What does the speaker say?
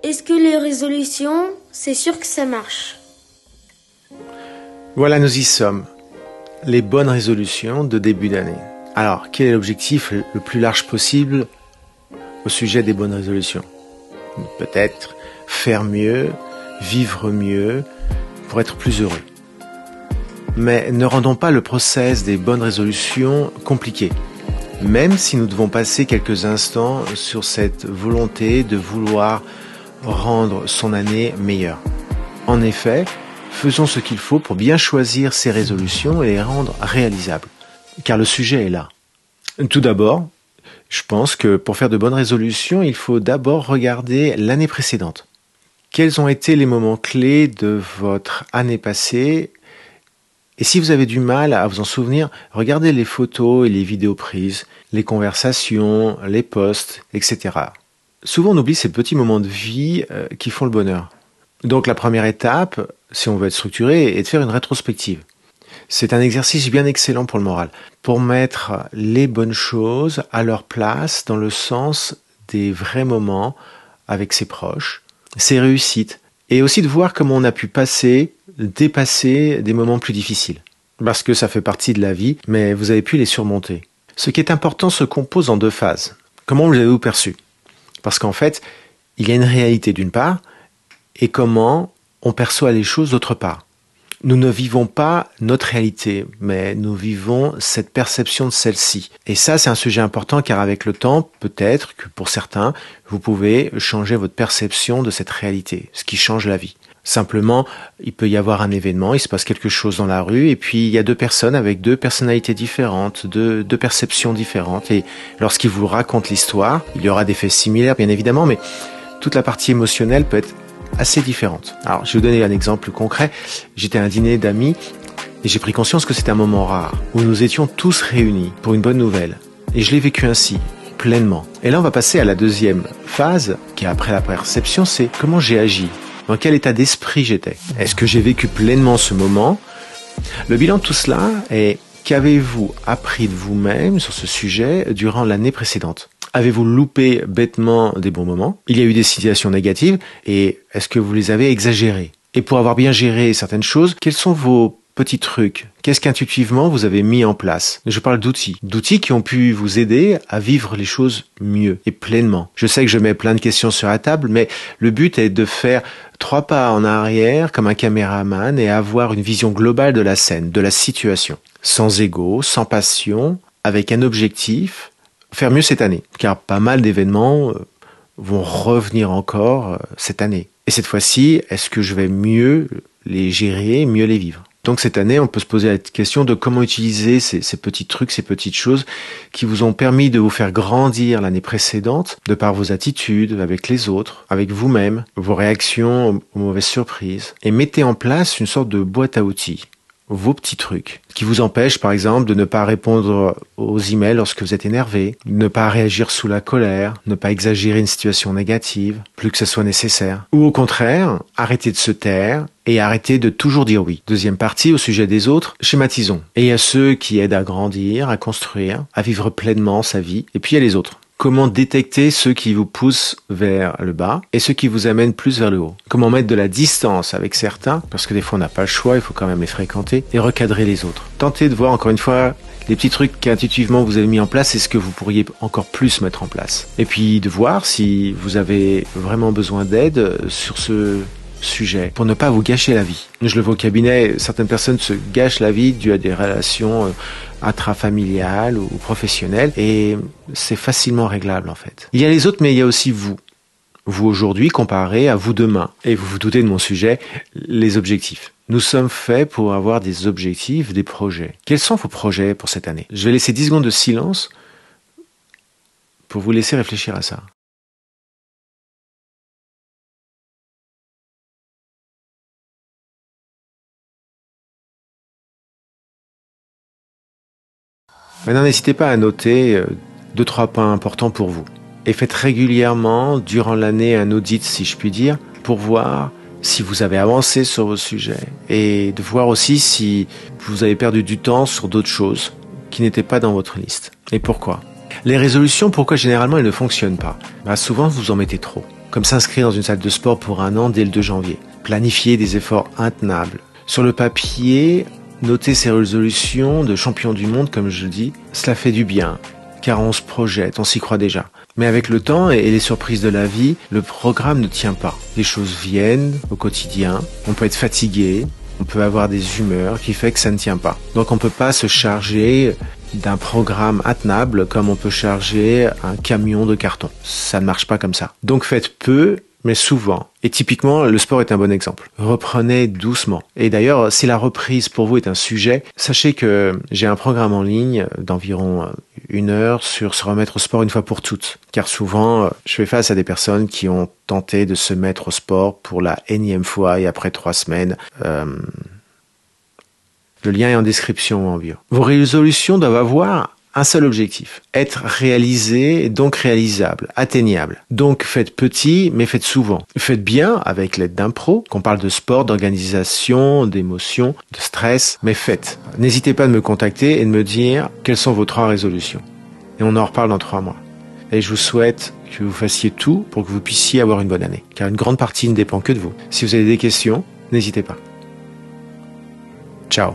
est-ce que les résolutions, c'est sûr que ça marche? Voilà, nous y sommes. Les bonnes résolutions de début d'année. Alors, quel est l'objectif le plus large possible au sujet des bonnes résolutions? Peut-être faire mieux, vivre mieux, pour être plus heureux. Mais ne rendons pas le process des bonnes résolutions compliqué. Même si nous devons passer quelques instants sur cette volonté de vouloir rendre son année meilleure. En effet, faisons ce qu'il faut pour bien choisir ces résolutions et les rendre réalisables. Car le sujet est là. Tout d'abord, je pense que pour faire de bonnes résolutions, il faut d'abord regarder l'année précédente. Quels ont été les moments clés de votre année passée? Et si vous avez du mal à vous en souvenir, regardez les photos et les vidéos prises, les conversations, les posts, etc. Souvent on oublie ces petits moments de vie qui font le bonheur. Donc la première étape, si on veut être structuré, est de faire une rétrospective. C'est un exercice bien excellent pour le moral, pour mettre les bonnes choses à leur place dans le sens des vrais moments avec ses proches, ses réussites, et aussi de voir comment on a pu dépasser des moments plus difficiles. Parce que ça fait partie de la vie, mais vous avez pu les surmonter. Ce qui est important se compose en deux phases. Comment vous l'avez-vous perçu? Parce qu'en fait, il y a une réalité d'une part, et comment on perçoit les choses d'autre part. Nous ne vivons pas notre réalité, mais nous vivons cette perception de celle-ci. Et ça, c'est un sujet important car avec le temps, peut-être que pour certains, vous pouvez changer votre perception de cette réalité, ce qui change la vie. Simplement, il peut y avoir un événement, il se passe quelque chose dans la rue, et puis il y a deux personnes avec deux personnalités différentes, deux perceptions différentes. Et lorsqu'ils vous racontent l'histoire, il y aura des faits similaires, bien évidemment, mais toute la partie émotionnelle peut être assez différente. Alors, je vais vous donner un exemple concret. J'étais à un dîner d'amis et j'ai pris conscience que c'était un moment rare où nous étions tous réunis pour une bonne nouvelle. Et je l'ai vécu ainsi, pleinement. Et là, on va passer à la deuxième phase, qui est après la perception, c'est comment j'ai agi. Dans quel état d'esprit j'étais? Est-ce que j'ai vécu pleinement ce moment? Le bilan de tout cela est qu'avez-vous appris de vous-même sur ce sujet durant l'année précédente? Avez-vous loupé bêtement des bons moments? Il y a eu des situations négatives et est-ce que vous les avez exagérées? Et pour avoir bien géré certaines choses, quels sont vos petits trucs? Qu'est-ce qu'intuitivement vous avez mis en place? Je parle d'outils qui ont pu vous aider à vivre les choses mieux et pleinement. Je sais que je mets plein de questions sur la table, mais le but est de faire 3 pas en arrière comme un caméraman et avoir une vision globale de la scène, de la situation. Sans ego, sans passion, avec un objectif, faire mieux cette année. Car pas mal d'événements vont revenir encore cette année. Et cette fois-ci, est-ce que je vais mieux les gérer, mieux les vivre? Donc cette année, on peut se poser la question de comment utiliser ces petits trucs, ces petites choses qui vous ont permis de vous faire grandir l'année précédente, de par vos attitudes avec les autres, avec vous-même, vos réactions aux mauvaises surprises. Et mettez en place une sorte de boîte à outils, vos petits trucs, qui vous empêchent par exemple de ne pas répondre aux emails lorsque vous êtes énervé, de ne pas réagir sous la colère, ne pas exagérer une situation négative, plus que ce soit nécessaire. Ou au contraire, arrêtez de se taire et arrêtez de toujours dire oui. Deuxième partie, au sujet des autres, schématisons. Et il y a ceux qui aident à grandir, à construire, à vivre pleinement sa vie, et puis il y a les autres. Comment détecter ceux qui vous poussent vers le bas et ceux qui vous amènent plus vers le haut? Comment mettre de la distance avec certains, parce que des fois on n'a pas le choix, il faut quand même les fréquenter, et recadrer les autres. Tentez de voir encore une fois les petits trucs qu'intuitivement vous avez mis en place et ce que vous pourriez encore plus mettre en place. Et puis de voir si vous avez vraiment besoin d'aide sur ce sujet pour ne pas vous gâcher la vie. Je le vois au cabinet, certaines personnes se gâchent la vie dû à des relations intrafamiliales ou professionnelles et c'est facilement réglable en fait. Il y a les autres mais il y a aussi vous. Vous aujourd'hui comparé à vous demain. Et vous vous doutez de mon sujet, les objectifs. Nous sommes faits pour avoir des objectifs, des projets. Quels sont vos projets pour cette année? Je vais laisser 10 secondes de silence pour vous laisser réfléchir à ça. Maintenant, n'hésitez pas à noter 2-3 points importants pour vous. Et faites régulièrement, durant l'année, un audit, si je puis dire, pour voir si vous avez avancé sur vos sujets et de voir aussi si vous avez perdu du temps sur d'autres choses qui n'étaient pas dans votre liste. Et pourquoi? Les résolutions, pourquoi généralement elles ne fonctionnent pas? Souvent, vous en mettez trop. comme s'inscrire dans une salle de sport pour 1 an dès le 2 janvier. Planifier des efforts intenables. Sur le papier, noter ses résolutions de champion du monde, comme je le dis, cela fait du bien, car on se projette, on s'y croit déjà. Mais avec le temps et les surprises de la vie, le programme ne tient pas. Les choses viennent au quotidien, on peut être fatigué, on peut avoir des humeurs qui fait que ça ne tient pas. Donc on peut pas se charger d'un programme intenable comme on peut charger un camion de carton. Ça ne marche pas comme ça. Donc faites peu, mais souvent. Et typiquement, le sport est un bon exemple. Reprenez doucement. Et d'ailleurs, si la reprise pour vous est un sujet, sachez que j'ai un programme en ligne d'environ 1 heure sur se remettre au sport une fois pour toutes. Car souvent, je fais face à des personnes qui ont tenté de se mettre au sport pour la énième fois et après 3 semaines. Le lien est en description ou en bio. Vos résolutions doivent avoir un seul objectif, être réalisé, donc réalisable, atteignable. Donc faites petit, mais faites souvent. Faites bien avec l'aide d'un pro, qu'on parle de sport, d'organisation, d'émotion, de stress, mais faites. N'hésitez pas à me contacter et de me dire quelles sont vos 3 résolutions. Et on en reparle dans 3 mois. Et je vous souhaite que vous fassiez tout pour que vous puissiez avoir une bonne année. Car une grande partie ne dépend que de vous. Si vous avez des questions, n'hésitez pas. Ciao.